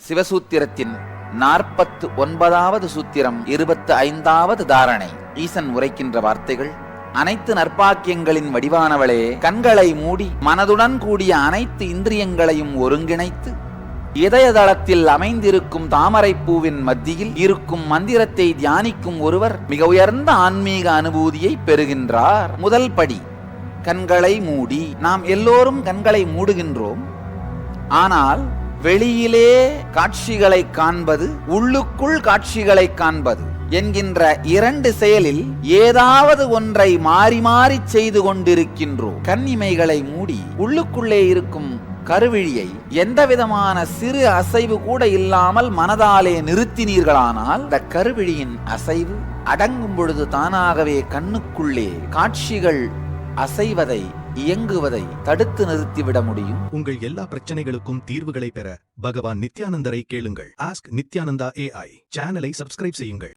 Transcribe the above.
சிவசூத்திரத்தின் 49வது சூத்திரம் 25வது தாரணை. ஈசன் உரைக்கின்ற வார்த்தைகள்: அனைத்து நற்பாக்கியங்களின் வடிவானவளே, கண்களை மூடி மனதுடன் கூடிய அனைத்து இந்திரியங்களையும் ஒருங்கிணைத்து இதயதளத்தில் அமைந்திருக்கும் தாமரைப்பூவின் மத்தியில் இருக்கும் மந்திரத்தை தியானிக்கும் ஒருவர் மிக உயர்ந்த ஆன்மீக அனுபூதியை பெறுகின்றார். முதல் படி, கண்களை மூடி. நாம் எல்லோரும் கண்களை மூடுகின்றோம். ஆனால் வெளியிலே காட்சிகளை காண்பது, உள்ளுக்குள் காட்சிகளை காண்பது என்கின்ற இரண்டு செயலில் ஏதாவது ஒன்றை மாறி மாறி செய்து கொண்டிருக்கின்றோம். கண் இமைகளை மூடி உள்ளுக்குள்ளே இருக்கும் கருவிழியை எந்தவிதமான சிறு அசைவு கூட இல்லாமல் மனதாலே நிறுத்தினீர்களானால் இந்த கருவிழியின் அசைவு அடங்கும் பொழுது தானாகவே கண்ணுக்குள்ளே காட்சிகள் அசைவதை, இயங்குவதை தடுத்து நிறுத்திவிட முடியும். உங்கள் எல்லா பிரச்சனைகளுக்கும் தீர்வுகளை பெற பகவான் நித்யானந்தரை கேளுங்கள். ஆஸ்க் நித்யானந்தா AI சேனலை சப்ஸ்கிரைப் செய்யுங்கள்.